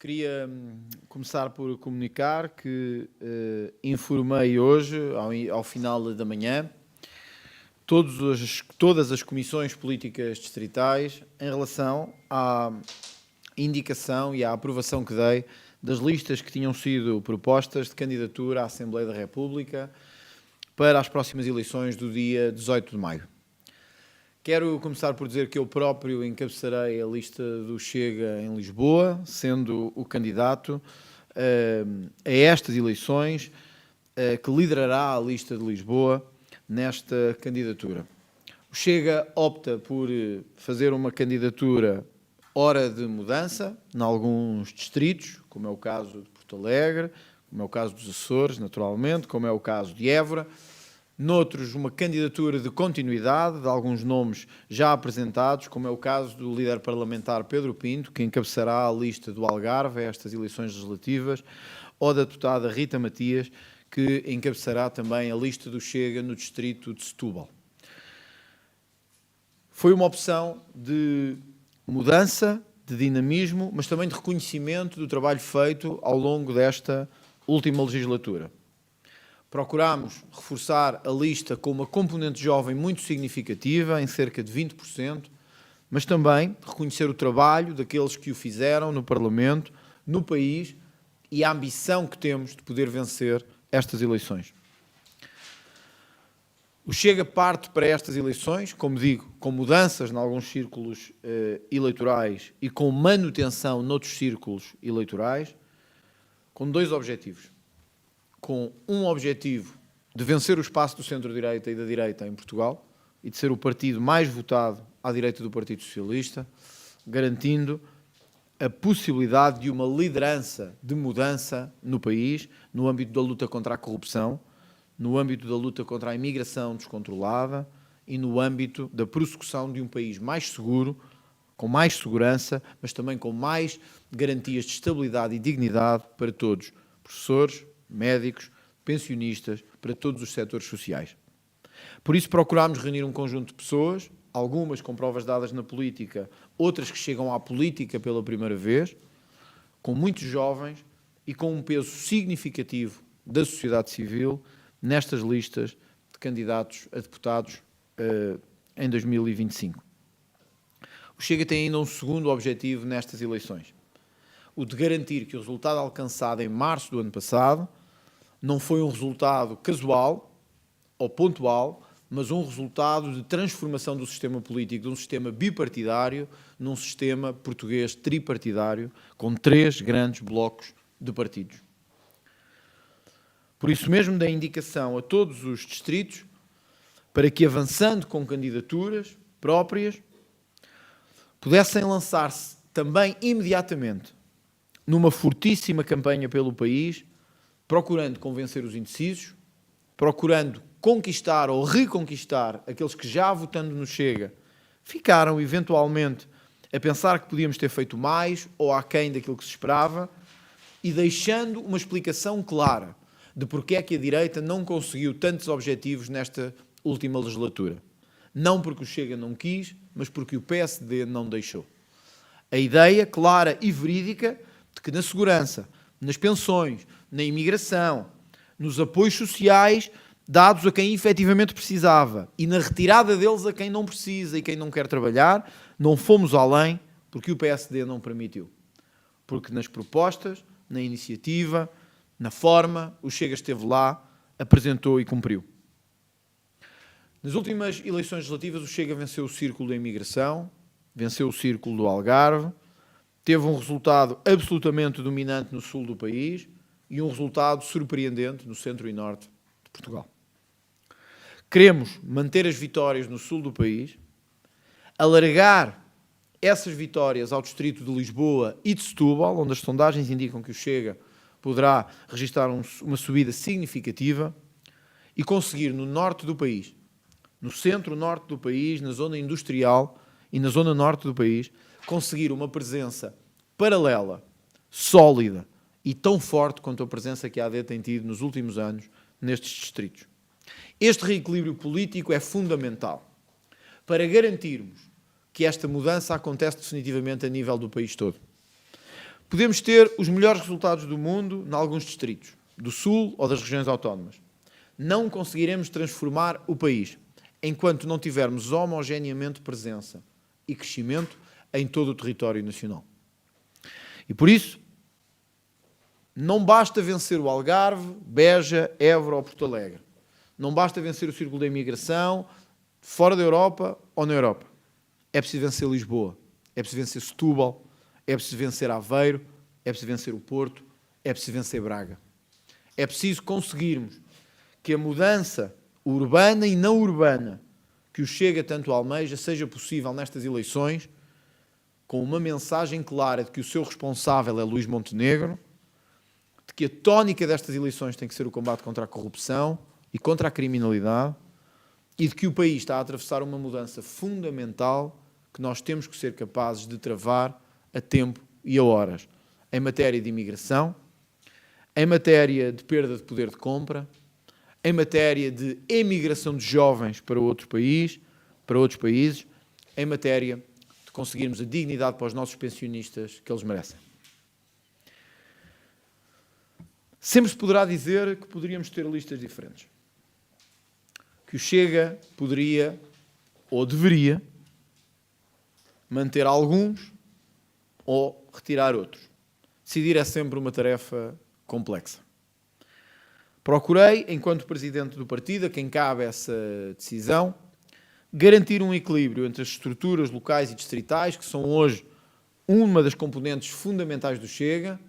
Queria começar por comunicar que informei hoje, ao final da manhã, todas as comissões políticas distritais em relação à indicação e à aprovação que dei das listas que tinham sido propostas de candidatura à Assembleia da República para as próximas eleições do dia 18 de maio. Quero começar por dizer que eu próprio encabeçarei a lista do Chega em Lisboa, sendo o candidato a estas eleições que liderará a lista de Lisboa nesta candidatura. O Chega opta por fazer uma candidatura hora de mudança, em alguns distritos, como é o caso de Porto Alegre, como é o caso dos Açores, naturalmente, como é o caso de Évora. Noutros, uma candidatura de continuidade de alguns nomes já apresentados, como é o caso do líder parlamentar Pedro Pinto, que encabeçará a lista do Algarve a estas eleições legislativas, ou da deputada Rita Matias, que encabeçará também a lista do Chega no distrito de Setúbal. Foi uma opção de mudança, de dinamismo, mas também de reconhecimento do trabalho feito ao longo desta última legislatura. Procurámos reforçar a lista com uma componente jovem muito significativa, em cerca de 20%, mas também reconhecer o trabalho daqueles que o fizeram no Parlamento, no país, e a ambição que temos de poder vencer estas eleições. O Chega parte para estas eleições, como digo, com mudanças em alguns círculos eleitorais e com manutenção noutros círculos eleitorais, com dois objetivos. Com um objetivo de vencer o espaço do centro-direita e da direita em Portugal e de ser o partido mais votado à direita do Partido Socialista, garantindo a possibilidade de uma liderança de mudança no país, no âmbito da luta contra a corrupção, no âmbito da luta contra a imigração descontrolada e no âmbito da prossecução de um país mais seguro, com mais segurança, mas também com mais garantias de estabilidade e dignidade para todos, professores, médicos, pensionistas, para todos os setores sociais. Por isso procurámos reunir um conjunto de pessoas, algumas com provas dadas na política, outras que chegam à política pela primeira vez, com muitos jovens e com um peso significativo da sociedade civil nestas listas de candidatos a deputados em 2025. O Chega tem ainda um segundo objetivo nestas eleições, o de garantir que o resultado alcançado em março do ano passado não foi um resultado casual ou pontual, mas um resultado de transformação do sistema político, de um sistema bipartidário, num sistema português tripartidário, com 3 grandes blocos de partidos. Por isso mesmo, dei indicação a todos os distritos para que, avançando com candidaturas próprias, pudessem lançar-se também imediatamente numa fortíssima campanha pelo país, procurando convencer os indecisos, procurando conquistar ou reconquistar aqueles que já votando no Chega ficaram eventualmente a pensar que podíamos ter feito mais ou aquém daquilo que se esperava, e deixando uma explicação clara de porque é que a direita não conseguiu tantos objetivos nesta última legislatura. Não porque o Chega não quis, mas porque o PSD não deixou. A ideia clara e verídica de que na segurança, nas pensões, na imigração, nos apoios sociais dados a quem efetivamente precisava e na retirada deles a quem não precisa e quem não quer trabalhar, não fomos além porque o PSD não permitiu. Porque nas propostas, na iniciativa, na forma, o Chega esteve lá, apresentou e cumpriu. Nas últimas eleições legislativas, o Chega venceu o círculo da imigração, venceu o círculo do Algarve, teve um resultado absolutamente dominante no sul do país e um resultado surpreendente no centro e norte de Portugal. Queremos manter as vitórias no sul do país, alargar essas vitórias ao distrito de Lisboa e de Setúbal, onde as sondagens indicam que o Chega poderá registrar uma subida significativa, e conseguir no norte do país, no centro-norte do país, na zona industrial e na zona norte do país, conseguir uma presença paralela, sólida e tão forte quanto a presença que a AD tem tido nos últimos anos nestes distritos. Este reequilíbrio político é fundamental para garantirmos que esta mudança acontece definitivamente a nível do país todo. Podemos ter os melhores resultados do mundo em alguns distritos, do Sul ou das regiões autónomas. Não conseguiremos transformar o país enquanto não tivermos homogeneamente presença e crescimento em todo o território nacional. E por isso, não basta vencer o Algarve, Beja, Évora ou Porto Alegre. Não basta vencer o círculo da imigração fora da Europa ou na Europa. É preciso vencer Lisboa, é preciso vencer Setúbal, é preciso vencer Aveiro, é preciso vencer o Porto, é preciso vencer Braga. É preciso conseguirmos que a mudança urbana e não urbana que o Chega tanto almeja seja possível nestas eleições, com uma mensagem clara de que o seu responsável é Luís Montenegro, de que a tónica destas eleições tem que ser o combate contra a corrupção e contra a criminalidade, e de que o país está a atravessar uma mudança fundamental que nós temos que ser capazes de travar a tempo e a horas, em matéria de imigração, em matéria de perda de poder de compra, em matéria de emigração de jovens para outro país, para outros países, em matéria de conseguirmos a dignidade para os nossos pensionistas que eles merecem. Sempre se poderá dizer que poderíamos ter listas diferentes. Que o Chega poderia, ou deveria, manter alguns ou retirar outros. Decidir é sempre uma tarefa complexa. Procurei, enquanto presidente do partido, a quem cabe essa decisão, garantir um equilíbrio entre as estruturas locais e distritais, que são hoje uma das componentes fundamentais do Chega,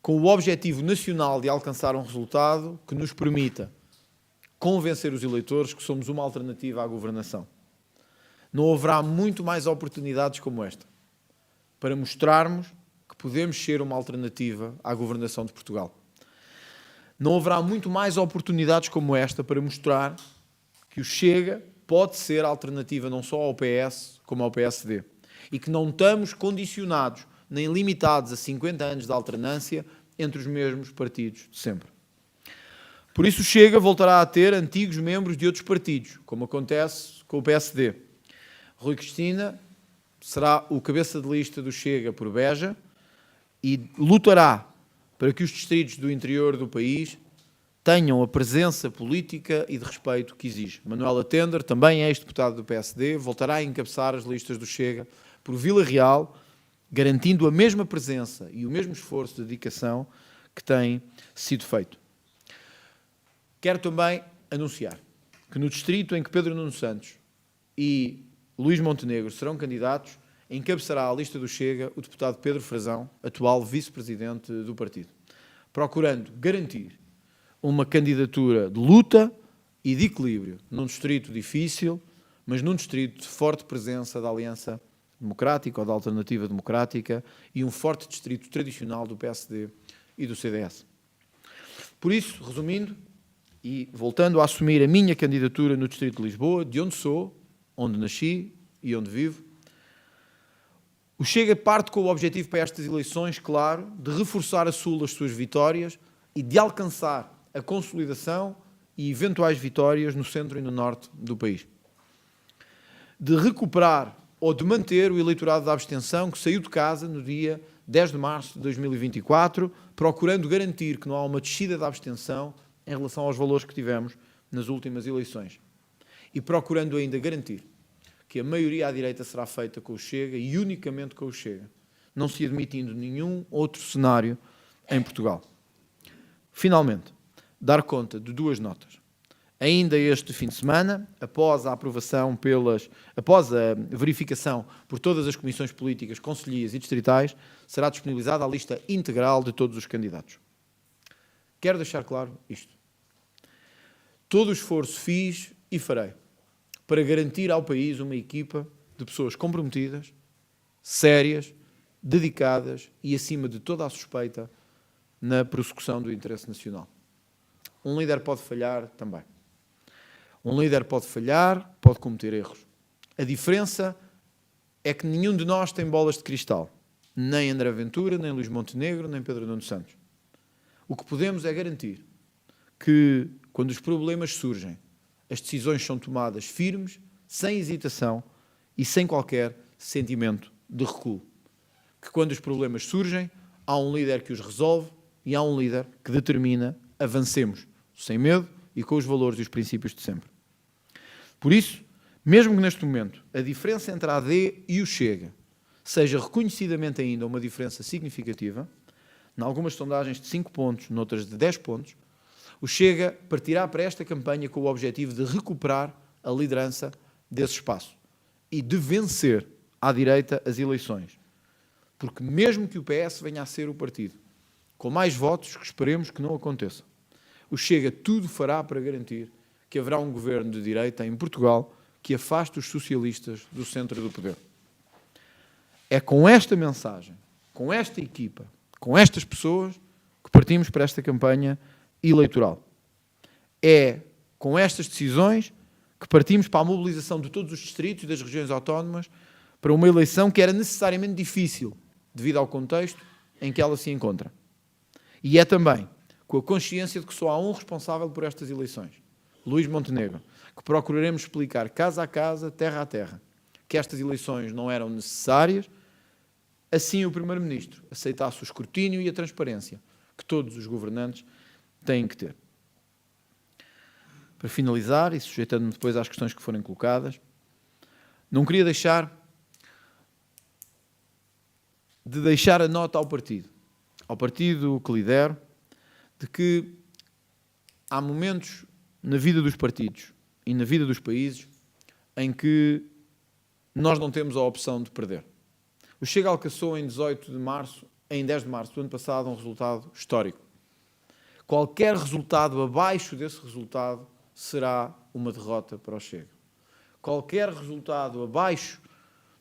com o objetivo nacional de alcançar um resultado que nos permita convencer os eleitores que somos uma alternativa à governação. Não haverá muito mais oportunidades como esta para mostrarmos que podemos ser uma alternativa à governação de Portugal. Não haverá muito mais oportunidades como esta para mostrar que o Chega pode ser alternativa não só ao PS, como ao PSD. E que não estamos condicionados, nem limitados a 50 anos de alternância entre os mesmos partidos de sempre. Por isso o Chega voltará a ter antigos membros de outros partidos, como acontece com o PSD. Rui Cristina será o cabeça de lista do Chega por Beja e lutará para que os distritos do interior do país tenham a presença política e de respeito que exige. Manuela Tender, também ex-deputado do PSD, voltará a encabeçar as listas do Chega por Vila Real, garantindo a mesma presença e o mesmo esforço de dedicação que tem sido feito. Quero também anunciar que no distrito em que Pedro Nuno Santos e Luís Montenegro serão candidatos, encabeçará a lista do Chega o deputado Pedro Frazão, atual vice-presidente do partido, procurando garantir uma candidatura de luta e de equilíbrio num distrito difícil, mas num distrito de forte presença da Aliança Democrática ou da Alternativa Democrática e um forte distrito tradicional do PSD e do CDS. Por isso, resumindo, e voltando a assumir a minha candidatura no distrito de Lisboa, de onde sou, onde nasci e onde vivo, o Chega parte com o objetivo para estas eleições, claro, de reforçar a Sul as suas vitórias e de alcançar a consolidação e eventuais vitórias no centro e no norte do país. De recuperar ou de manter o eleitorado da abstenção que saiu de casa no dia 10 de março de 2024, procurando garantir que não há uma descida da abstenção em relação aos valores que tivemos nas últimas eleições. E procurando ainda garantir que a maioria à direita será feita com o Chega e unicamente com o Chega, não se admitindo nenhum outro cenário em Portugal. Finalmente, dar conta de duas notas. Ainda este fim de semana, após a verificação por todas as comissões políticas, concelhias e distritais, será disponibilizada a lista integral de todos os candidatos. Quero deixar claro isto. Todo o esforço fiz e farei para garantir ao país uma equipa de pessoas comprometidas, sérias, dedicadas e acima de toda a suspeita na prossecução do interesse nacional. Um líder pode falhar também. Um líder pode falhar, pode cometer erros. A diferença é que nenhum de nós tem bolas de cristal. Nem André Ventura, nem Luís Montenegro, nem Pedro Nuno Santos. O que podemos é garantir que, quando os problemas surgem, as decisões são tomadas firmes, sem hesitação e sem qualquer sentimento de recuo. que quando os problemas surgem, há um líder que os resolve e há um líder que determina avancemos sem medo e com os valores e os princípios de sempre. Por isso, mesmo que neste momento a diferença entre a AD e o Chega seja reconhecidamente ainda uma diferença significativa, em algumas sondagens de 5 pontos, noutras de 10 pontos, o Chega partirá para esta campanha com o objetivo de recuperar a liderança desse espaço e de vencer à direita as eleições. Porque mesmo que o PS venha a ser o partido com mais votos, que esperemos que não aconteça, o Chega tudo fará para garantir que haverá um governo de direita em Portugal que afaste os socialistas do centro do poder. É com esta mensagem, com esta equipa, com estas pessoas que partimos para esta campanha eleitoral. É com estas decisões que partimos para a mobilização de todos os distritos e das regiões autónomas para uma eleição que era necessariamente difícil devido ao contexto em que ela se encontra. E é também com a consciência de que só há um responsável por estas eleições, Luís Montenegro, que procuraremos explicar casa a casa, terra a terra, que estas eleições não eram necessárias, assim o Primeiro-Ministro aceitasse o escrutínio e a transparência que todos os governantes têm que ter. Para finalizar, e sujeitando-me depois às questões que forem colocadas, não queria deixar a nota ao partido que lidero, de que há momentos na vida dos partidos e na vida dos países em que nós não temos a opção de perder. O Chega alcançou em 10 de março do ano passado um resultado histórico. Qualquer resultado abaixo desse resultado será uma derrota para o Chega. Qualquer resultado abaixo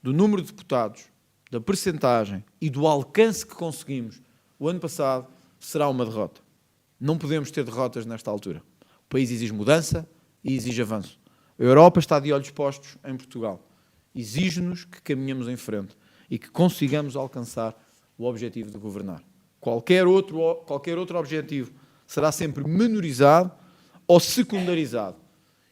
do número de deputados, da percentagem e do alcance que conseguimos o ano passado será uma derrota. Não podemos ter derrotas nesta altura. O país exige mudança e exige avanço. A Europa está de olhos postos em Portugal. Exige-nos que caminhemos em frente e que consigamos alcançar o objetivo de governar. Qualquer outro objetivo será sempre menorizado ou secundarizado.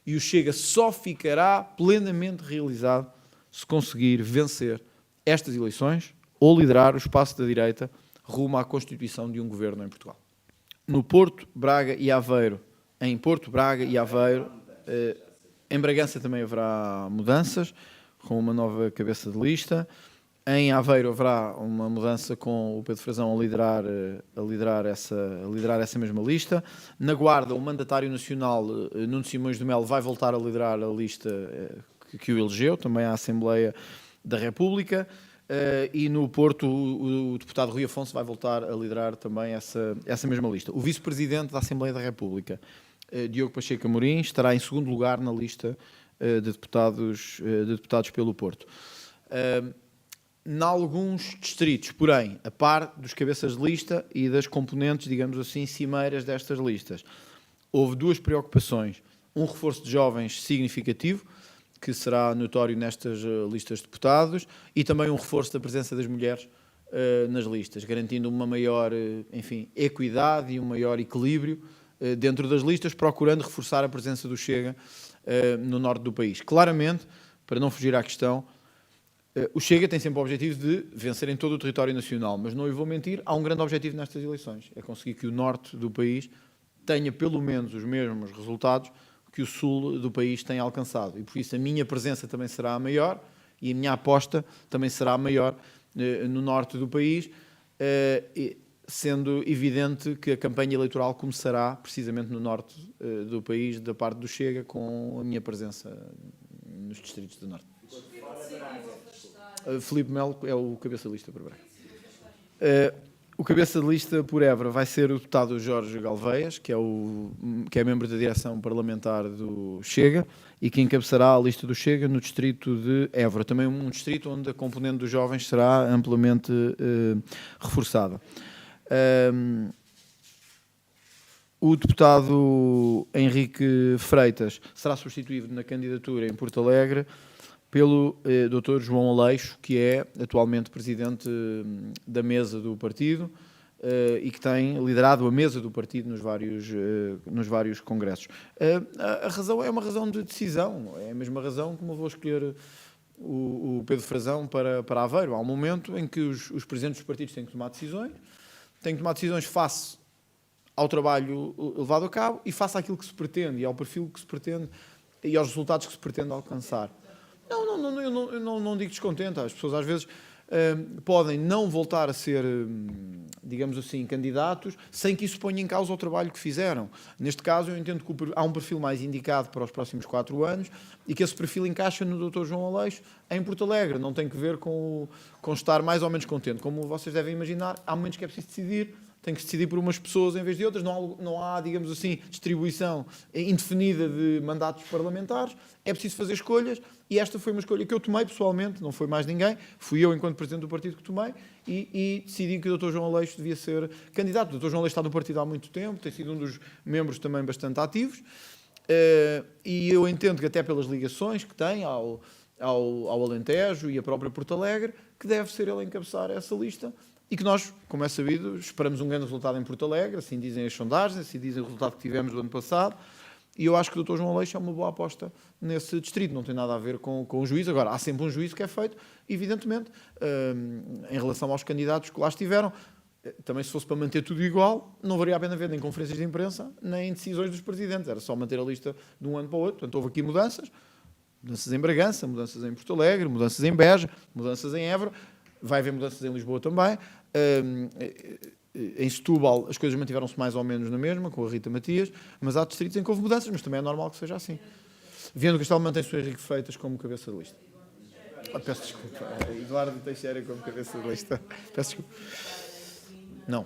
E o Chega só ficará plenamente realizado se conseguir vencer estas eleições ou liderar o espaço da direita rumo à constituição de um governo em Portugal. No Porto, Braga e Aveiro, em Bragança também haverá mudanças, com uma nova cabeça de lista. Em Aveiro haverá uma mudança com o Pedro Frazão a liderar essa mesma lista. Na Guarda, o mandatário nacional, Nuno Simões de Melo, vai voltar a liderar a lista que o elegeu, também à Assembleia da República. E no Porto, o deputado Rui Afonso vai voltar a liderar também essa mesma lista. O vice-presidente da Assembleia da República, Diogo Pacheco Amorim, estará em segundo lugar na lista de deputados pelo Porto. Em alguns distritos, porém, a par dos cabeças de lista e das componentes, digamos assim, cimeiras destas listas, houve duas preocupações. Um reforço de jovens significativo, que será notório nestas listas de deputados, e também um reforço da presença das mulheres nas listas, garantindo uma maior, equidade e um maior equilíbrio dentro das listas, procurando reforçar a presença do Chega no norte do país. Claramente, para não fugir à questão, o Chega tem sempre o objetivo de vencer em todo o território nacional, mas não lhe vou mentir, há um grande objetivo nestas eleições, é conseguir que o norte do país tenha pelo menos os mesmos resultados que o sul do país tem alcançado. E por isso a minha presença também será a maior e a minha aposta também será a maior no norte do país, sendo evidente que a campanha eleitoral começará precisamente no norte do país, da parte do Chega, com a minha presença nos distritos do norte. Filipe Melo é o cabeça de lista para Braga. O cabeça de lista por Évora vai ser o deputado Jorge Galveias, que é membro da direção parlamentar do Chega e que encabeçará a lista do Chega no distrito de Évora. Também um distrito onde a componente dos jovens será amplamente reforçada. O deputado Henrique Freitas será substituído na candidatura em Porto Alegre pelo Dr. João Aleixo, que é atualmente presidente da mesa do partido e que tem liderado a mesa do partido nos vários congressos. A razão é uma razão de decisão, é a mesma razão que me vou escolher o Pedro Frazão para Aveiro. Há um momento em que os presidentes dos partidos têm que tomar decisões face ao trabalho levado a cabo e face àquilo que se pretende e ao perfil que se pretende e aos resultados que se pretende alcançar. Eu não digo descontente. As pessoas às vezes podem não voltar a ser, digamos assim, candidatos sem que isso ponha em causa o trabalho que fizeram. Neste caso, eu entendo que há um perfil mais indicado para os próximos 4 anos e que esse perfil encaixa no Dr. João Aleixo em Porto Alegre. Não tem que ver com estar mais ou menos contente. Como vocês devem imaginar, há momentos que é preciso decidir. Tem que se decidir por umas pessoas em vez de outras. Não há, digamos assim, distribuição indefinida de mandatos parlamentares. É preciso fazer escolhas e esta foi uma escolha que eu tomei pessoalmente, não foi mais ninguém. Fui eu, enquanto presidente do partido, que tomei e decidi que o Dr. João Aleixo devia ser candidato. O Dr. João Aleixo está no partido há muito tempo, tem sido um dos membros também bastante ativos e eu entendo que até pelas ligações que tem ao Alentejo e a própria Porto Alegre, que deve ser ele a encabeçar essa lista. E que nós, como é sabido, esperamos um grande resultado em Porto Alegre, assim dizem as sondagens, assim dizem o resultado que tivemos do ano passado, e eu acho que o Dr. João Aleixo é uma boa aposta nesse distrito, não tem nada a ver com o juízo. Agora, há sempre um juízo que é feito, evidentemente, em relação aos candidatos que lá estiveram. Também se fosse para manter tudo igual, não valia a pena ver nem conferências de imprensa, nem decisões dos presidentes, era só manter a lista de um ano para o outro. Portanto, houve aqui mudanças em Bragança, mudanças em Porto Alegre, mudanças em Beja, mudanças em Évora, vai haver mudanças em Lisboa também. Em Setúbal as coisas mantiveram-se mais ou menos na mesma, com a Rita Matias, mas há distritos em que houve mudanças, mas também é normal que seja assim. Viana do Castelo mantém-se o Henrique Freitas como cabeça de lista. Peço desculpa. Eduardo Teixeira como cabeça de lista. Peço desculpa. Não.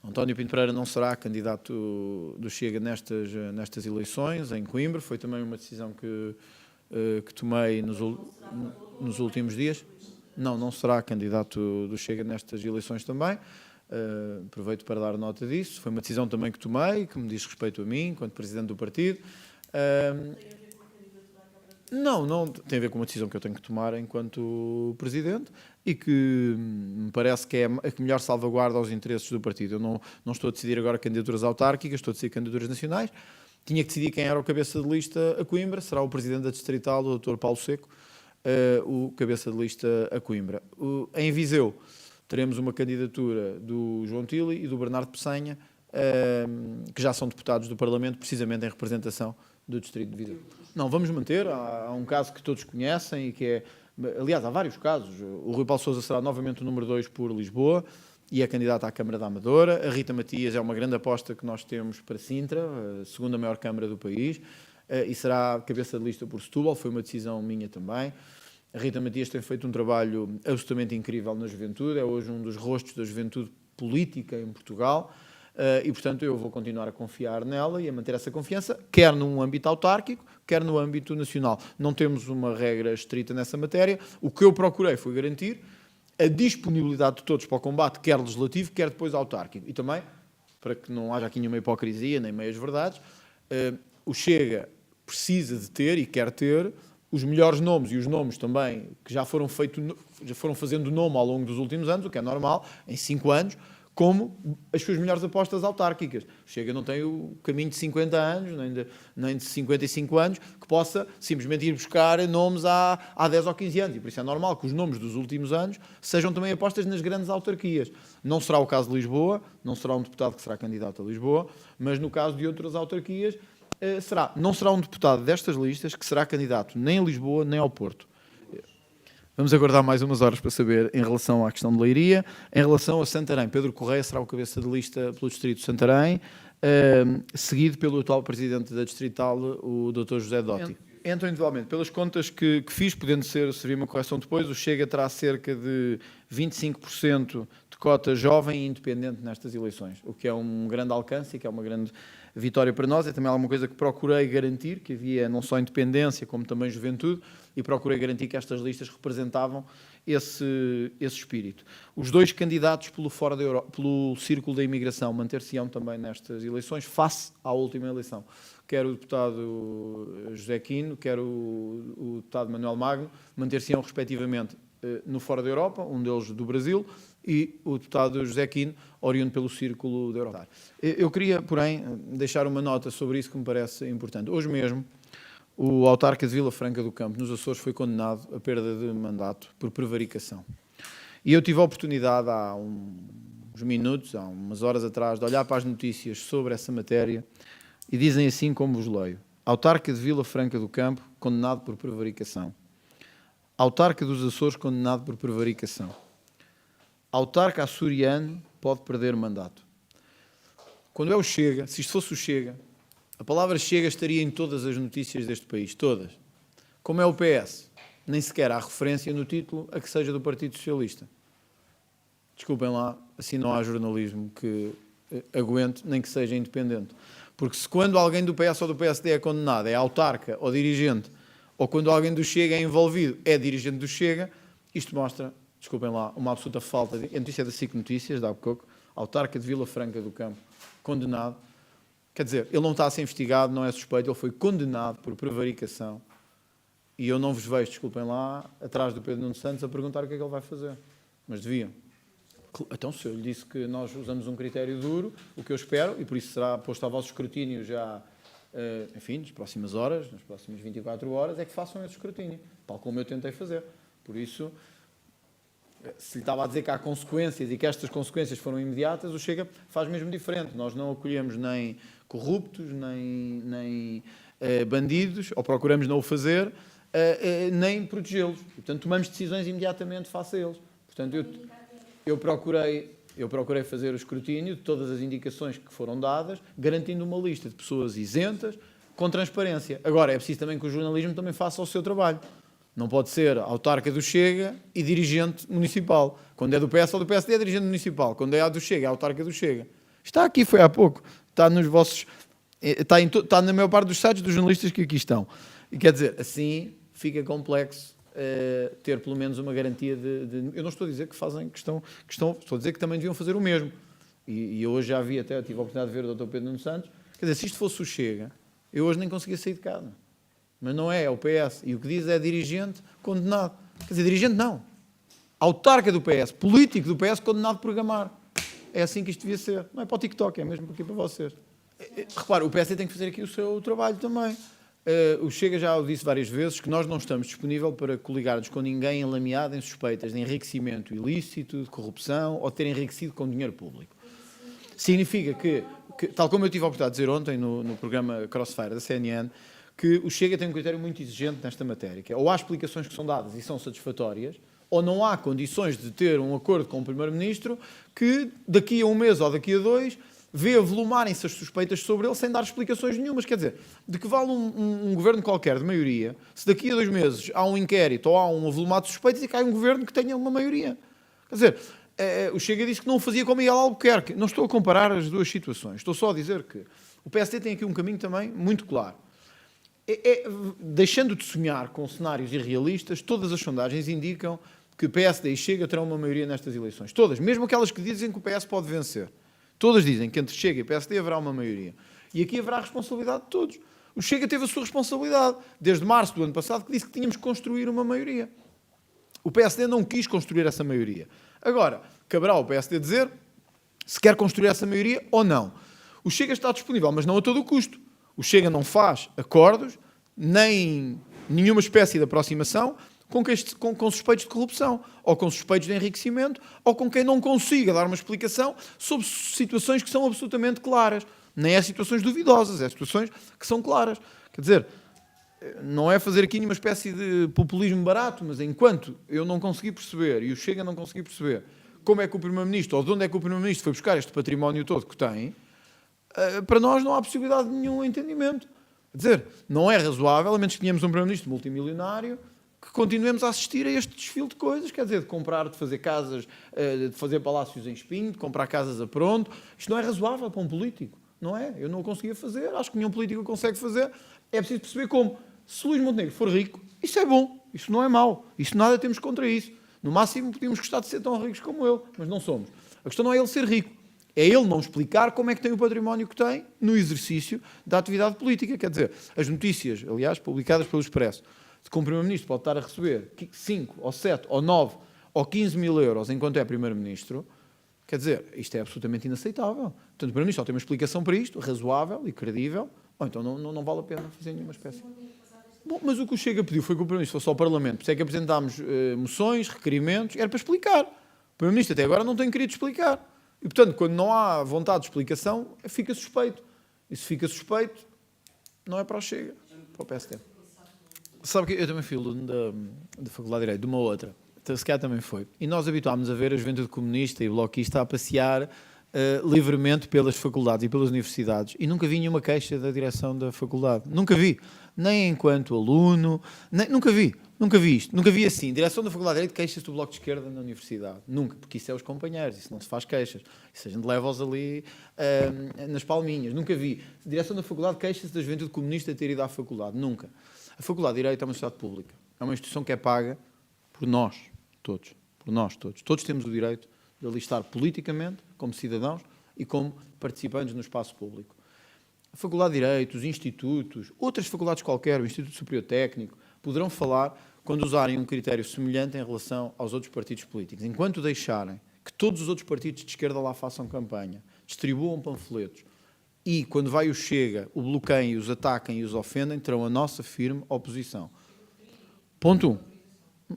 António Pinto Pereira não será candidato do Chega nestas eleições, em Coimbra. Foi também uma decisão que tomei nos últimos dias. Não será candidato do Chega nestas eleições também. Aproveito para dar nota disso. Foi uma decisão também que tomei, que me diz respeito a mim, enquanto presidente do partido. Não tem a ver com uma decisão que eu tenho que tomar enquanto presidente e que me parece que é a que melhor salvaguarda os interesses do partido. Eu não estou a decidir agora candidaturas autárquicas, estou a decidir candidaturas nacionais. Tinha que decidir quem era o cabeça de lista a Coimbra, será o presidente da distrital, o Dr. Paulo Seco, o cabeça de lista a Coimbra. Em Viseu teremos uma candidatura do João Tili e do Bernardo Pessanha, que já são deputados do Parlamento, precisamente em representação do distrito de Viseu. Não, vamos manter. Há um caso que todos conhecem e que é... Aliás, há vários casos. O Rui Paulo Sousa será novamente o número 2 por Lisboa e é candidato à Câmara da Amadora. A Rita Matias é uma grande aposta que nós temos para Sintra, a segunda maior Câmara do país, e será cabeça de lista por Setúbal. Foi uma decisão minha também. A Rita Matias tem feito um trabalho absolutamente incrível na juventude, é hoje um dos rostos da juventude política em Portugal, e, portanto, eu vou continuar a confiar nela e a manter essa confiança, quer num âmbito autárquico, quer no âmbito nacional. Não temos uma regra estrita nessa matéria. O que eu procurei foi garantir a disponibilidade de todos para o combate, quer legislativo, quer depois autárquico. E também, para que não haja aqui nenhuma hipocrisia, nem meias verdades, o Chega precisa de ter e quer ter os melhores nomes e os nomes também que já foram fazendo nome ao longo dos últimos anos, o que é normal, em 5 anos, como as suas melhores apostas autárquicas. O Chega não tem o caminho de 50 anos, nem de 55 anos, que possa simplesmente ir buscar nomes há 10 ou 15 anos. E por isso é normal que os nomes dos últimos anos sejam também apostas nas grandes autarquias. Não será o caso de Lisboa, não será um deputado que será candidato a Lisboa, mas no caso de outras autarquias, não será um deputado destas listas que será candidato nem a Lisboa nem ao Porto. Vamos aguardar mais umas horas para saber em relação à questão de Leiria. Em relação a Santarém, Pedro Correia será o cabeça de lista pelo distrito de Santarém, seguido pelo atual presidente da distrital, o Dr. José Dotti. Entram individualmente. Pelas contas que fiz, podendo servir uma correção depois, o Chega terá cerca de 25% de cota jovem e independente nestas eleições, o que é um grande alcance e que é uma grande vitória para nós. É também alguma coisa que procurei garantir, que havia não só independência como também juventude, e procurei garantir que estas listas representavam esse espírito. Os 2 candidatos pelo círculo da imigração manter-se-ão também nestas eleições, face à última eleição. Quer o deputado José Quino, quer o deputado Manuel Magno, manter-se-ão respectivamente no Fora da Europa, um deles do Brasil, e o deputado José Quino, oriundo pelo Círculo da Europa. Eu queria, porém, deixar uma nota sobre isso que me parece importante. Hoje mesmo, O autarca de Vila Franca do Campo, nos Açores, foi condenado a perda de mandato por prevaricação. E eu tive a oportunidade há uns minutos, há umas horas atrás, de olhar para as notícias sobre essa matéria e dizem assim como vos leio. Autarca de Vila Franca do Campo, condenado por prevaricação. Autarca dos Açores, condenado por prevaricação. Autarca açoriano pode perder mandato. Quando é o Chega, se isto fosse o Chega, a palavra Chega estaria em todas as notícias deste país, todas. Como é o PS, nem sequer há referência no título a que seja do Partido Socialista. Desculpem lá, assim não há jornalismo que aguente, nem que seja independente. Porque se quando alguém do PS ou do PSD é condenado é autarca ou dirigente, ou quando alguém do Chega é envolvido é dirigente do Chega, isto mostra, desculpem lá, uma absoluta falta de... A notícia é da SIC Notícias, de há pouco, autarca de Vila Franca do Campo, condenado. Quer dizer, ele não está a ser investigado, não é suspeito, ele foi condenado por prevaricação. E eu não vos vejo, desculpem lá, atrás do Pedro Nuno Santos a perguntar o que é que ele vai fazer. Mas deviam. Então, se eu lhe disse que nós usamos um critério duro, o que eu espero, e por isso será posto ao vosso escrutínio já, enfim, nas próximas horas, nas próximas 24 horas, é que façam esse escrutínio, tal como eu tentei fazer. Por isso, se lhe estava a dizer que há consequências e que estas consequências foram imediatas, o Chega faz mesmo diferente. Nós não acolhemos nem corruptos, nem bandidos, ou procuramos não o fazer, nem protegê-los. Portanto, tomamos decisões imediatamente face a eles. Portanto, eu procurei fazer o escrutínio de todas as indicações que foram dadas, garantindo uma lista de pessoas isentas, com transparência. Agora, é preciso também que o jornalismo também faça o seu trabalho. Não pode ser autarca do Chega e dirigente municipal. Quando é do PS ou do PSD é dirigente municipal. Quando é do Chega é autarca do Chega. Está aqui, foi há pouco. Está nos vossos... Está na maior parte dos sites dos jornalistas que aqui estão. E quer dizer, assim fica complexo ter pelo menos uma garantia de... Eu não estou a dizer que fazem questão, estou a dizer que também deviam fazer o mesmo. E eu hoje já vi, até tive a oportunidade de ver o Dr. Pedro Nuno Santos. Quer dizer, se isto fosse o Chega, eu hoje nem conseguia sair de casa. Mas não é o PS. E o que diz é dirigente condenado. Quer dizer, dirigente não. Autarca do PS, político do PS condenado por gamar. É assim que isto devia ser. Não é para o TikTok, é mesmo aqui para vocês. Repara, o PSD tem que fazer aqui o seu trabalho também. O Chega já o disse várias vezes que nós não estamos disponíveis para coligar-nos com ninguém enlameado em suspeitas de enriquecimento ilícito, de corrupção ou de ter enriquecido com dinheiro público. Significa que tal como eu tive a oportunidade de dizer ontem no programa Crossfire da CNN, que o Chega tem um critério muito exigente nesta matéria, que é ou há explicações que são dadas e são satisfatórias, ou não há condições de ter um acordo com o Primeiro-Ministro que daqui a um mês ou daqui a dois vê avolumarem-se as suspeitas sobre ele sem dar explicações nenhumas. Quer dizer, de que vale um governo qualquer de maioria se daqui a 2 meses há um inquérito ou há um avolumado de suspeitas e cai um governo que tenha uma maioria? Quer dizer, o Chega disse que não o fazia com Miguel Albuquerque. Não estou a comparar as duas situações. Estou só a dizer que o PSD tem aqui um caminho também muito claro. Deixando de sonhar com cenários irrealistas, todas as sondagens indicam que PSD e Chega terão uma maioria nestas eleições. Todas, mesmo aquelas que dizem que o PS pode vencer. Todas dizem que entre Chega e PSD haverá uma maioria. E aqui haverá a responsabilidade de todos. O Chega teve a sua responsabilidade, desde março do ano passado, que disse que tínhamos que construir uma maioria. O PSD não quis construir essa maioria. Agora, caberá ao PSD dizer se quer construir essa maioria ou não. O Chega está disponível, mas não a todo o custo. O Chega não faz acordos, nem nenhuma espécie de aproximação com suspeitos de corrupção, ou com suspeitos de enriquecimento, ou com quem não consiga dar uma explicação sobre situações que são absolutamente claras. Nem é situações duvidosas, é situações que são claras. Quer dizer, não é fazer aqui nenhuma espécie de populismo barato, mas enquanto eu não consegui perceber, e o Chega não consegui perceber, como é que o Primeiro-Ministro, ou de onde é que o Primeiro-Ministro foi buscar este património todo que tem, para nós não há possibilidade de nenhum entendimento. Quer dizer, não é razoável, a menos que tenhamos um Primeiro-Ministro multimilionário, que continuemos a assistir a este desfile de coisas, quer dizer, de comprar, de fazer casas, de fazer palácios em espinho, de comprar casas a pronto. Isto não é razoável para um político, não é? Eu não o conseguia fazer, acho que nenhum político o consegue fazer. É preciso perceber como. Se Luís Montenegro for rico, isso é bom, isso não é mau, isso nada temos contra isso. No máximo podíamos gostar de ser tão ricos como ele, mas não somos. A questão não é ele ser rico, é ele não explicar como é que tem o património que tem no exercício da atividade política. Quer dizer, as notícias, aliás, publicadas pelo Expresso, de que um Primeiro-Ministro pode estar a receber 5, ou 7, ou 9, ou 15 mil euros enquanto é Primeiro-Ministro, quer dizer, isto é absolutamente inaceitável. Portanto, o Primeiro-Ministro só tem uma explicação para isto, razoável e credível, ou então não vale a pena fazer nenhuma espécie. Bom, mas o que o Chega pediu foi que o Primeiro-Ministro fosse ao Parlamento. Por isso é que apresentámos moções, requerimentos, era para explicar. O Primeiro-Ministro até agora não tem querido explicar. E, portanto, quando não há vontade de explicação, fica suspeito. E se fica suspeito, não é para o Chega, para o PSD. Sabe que eu também fui aluno da Faculdade de Direito, de uma outra. Então, se calhar também foi. E nós habituámos a ver a juventude comunista e bloquista a passear livremente pelas faculdades e pelas universidades. E nunca vi nenhuma queixa da direção da faculdade. Nunca vi. Nem enquanto aluno. Nunca vi isto. Nunca vi assim. Direção da Faculdade de Direito queixa-se do Bloco de Esquerda na universidade. Nunca. Porque isso é os companheiros. Isso não se faz queixas. Isso a gente leva-os ali nas palminhas. Nunca vi. Direção da Faculdade queixa-se da juventude comunista ter ido à faculdade. Nunca. A Faculdade de Direito é uma sociedade pública. É uma instituição que é paga por nós todos. Por nós todos. Todos temos o direito de ali estar politicamente, como cidadãos e como participantes no espaço público. A Faculdade de Direito, os institutos, outras faculdades qualquer, o Instituto Superior Técnico, poderão falar quando usarem um critério semelhante em relação aos outros partidos políticos. Enquanto deixarem que todos os outros partidos de esquerda lá façam campanha, distribuam panfletos e, quando vai o Chega, o bloqueiem, os ataquem e os ofendem, terão a nossa firme oposição. Ponto 1.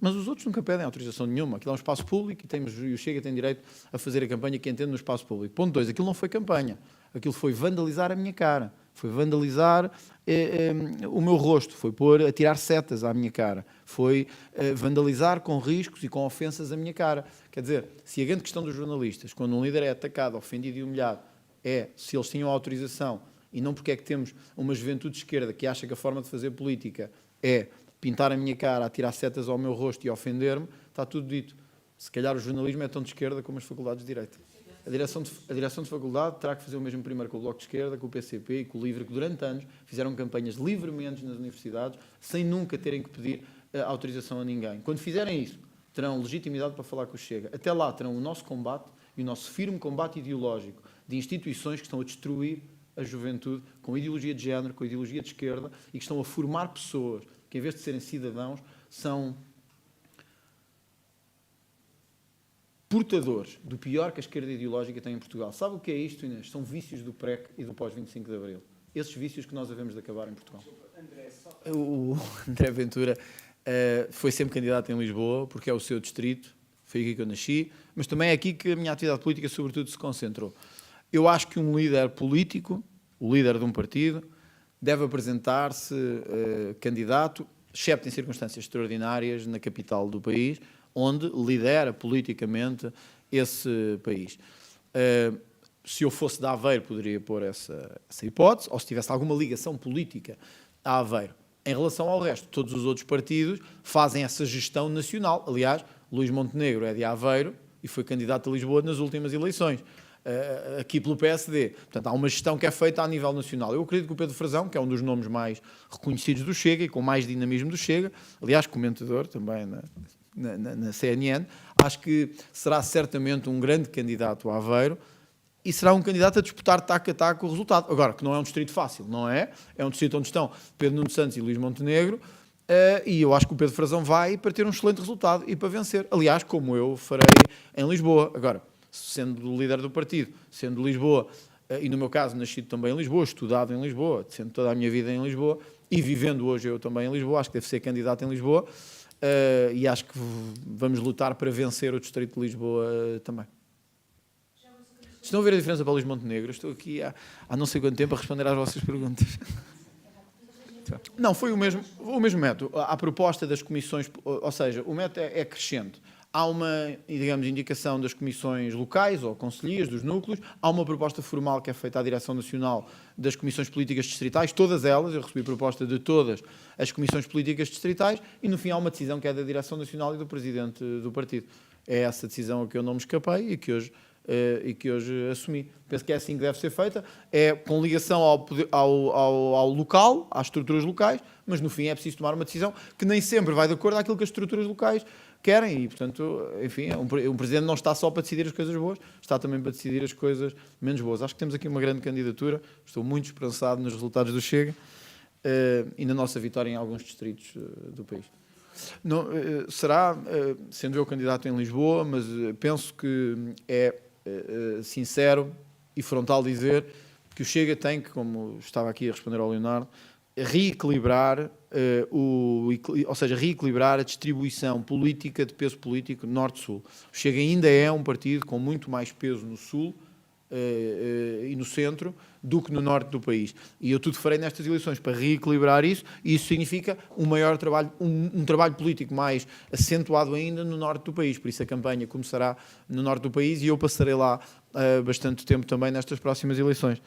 Mas os outros nunca pedem autorização nenhuma. Aquilo é um espaço público e o Chega tem direito a fazer a campanha que entende no espaço público. Ponto 2. Aquilo não foi campanha. Aquilo foi vandalizar a minha cara. Foi vandalizar o meu rosto. Foi pôr, atirar setas à minha cara. Foi vandalizar com riscos e com ofensas a minha cara. Quer dizer, se a grande questão dos jornalistas, quando um líder é atacado, ofendido e humilhado, é se eles tinham autorização e não porque é que temos uma juventude de esquerda que acha que a forma de fazer política é pintar a minha cara, atirar setas ao meu rosto e ofender-me, está tudo dito. Se calhar o jornalismo é tão de esquerda como as faculdades de Direito. A direção de faculdade terá que fazer o mesmo primeiro com o Bloco de Esquerda, com o PCP e com o LIVRE, que durante anos fizeram campanhas livremente nas universidades, sem nunca terem que pedir autorização a ninguém. Quando fizerem isso, terão legitimidade para falar com o Chega. Até lá terão o nosso combate e o nosso firme combate ideológico de instituições que estão a destruir a juventude com ideologia de género, com ideologia de esquerda e que estão a formar pessoas que, em vez de serem cidadãos, são portadores do pior que a esquerda ideológica tem em Portugal. Sabe o que é isto, Inês? São vícios do PREC e do pós-25 de Abril. Esses vícios que nós havemos de acabar em Portugal. O André Ventura foi sempre candidato em Lisboa, porque é o seu distrito, foi aqui que eu nasci, mas também é aqui que a minha atividade política, sobretudo, se concentrou. Eu acho que um líder político, o líder de um partido, deve apresentar-se candidato, excepto em circunstâncias extraordinárias, na capital do país, onde lidera politicamente esse país. Se eu fosse de Aveiro, poderia pôr essa hipótese, ou se tivesse alguma ligação política a Aveiro. Em relação ao resto, todos os outros partidos fazem essa gestão nacional. Aliás, Luís Montenegro é de Aveiro e foi candidato a Lisboa nas últimas eleições, aqui pelo PSD. Portanto, há uma gestão que é feita a nível nacional. Eu acredito que o Pedro Frazão, que é um dos nomes mais reconhecidos do Chega e com mais dinamismo do Chega, aliás, comentador também na CNN, acho que será certamente um grande candidato a Aveiro e será um candidato a disputar taco a taco o resultado. Agora, que não é um distrito fácil, não é? É um distrito onde estão Pedro Nuno Santos e Luís Montenegro, e eu acho que o Pedro Frazão vai para ter um excelente resultado e para vencer. Aliás, como eu farei em Lisboa. Agora, sendo o líder do partido, sendo de Lisboa, e no meu caso, nascido também em Lisboa, estudado em Lisboa, sendo toda a minha vida em Lisboa, e vivendo hoje eu também em Lisboa, acho que deve ser candidato em Lisboa, e acho que vamos lutar para vencer o distrito de Lisboa também. Estão a ver a diferença para Luís Montenegro? Estou aqui há não sei quanto tempo a responder às vossas perguntas. Não, foi o mesmo método. A proposta das comissões, ou seja, o método é crescente. Há uma, digamos, indicação das comissões locais ou concelhias, dos núcleos, há uma proposta formal que é feita à Direção Nacional das Comissões Políticas Distritais, todas elas, eu recebi proposta de todas as Comissões Políticas Distritais, e no fim há uma decisão que é da Direção Nacional e do Presidente do Partido. É essa decisão a que eu não me escapei e que hoje assumi. Penso que é assim que deve ser feita, é com ligação ao local, às estruturas locais, mas no fim é preciso tomar uma decisão que nem sempre vai de acordo com aquilo que as estruturas locais querem e, portanto, enfim, um Presidente não está só para decidir as coisas boas, está também para decidir as coisas menos boas. Acho que temos aqui uma grande candidatura, estou muito esperançado nos resultados do Chega e na nossa vitória em alguns distritos do país. Não, será, sendo eu candidato em Lisboa, mas penso que é sincero e frontal dizer que o Chega tem que, como estava aqui a responder ao Leonardo, reequilibrar ou seja, reequilibrar a distribuição política, de peso político, norte-sul. O Chega ainda é um partido com muito mais peso no sul e no centro do que no norte do país. E eu tudo farei nestas eleições para reequilibrar isso, e isso significa um maior trabalho, um trabalho político mais acentuado ainda no norte do país. Por isso a campanha começará no norte do país e eu passarei lá bastante tempo também nestas próximas eleições.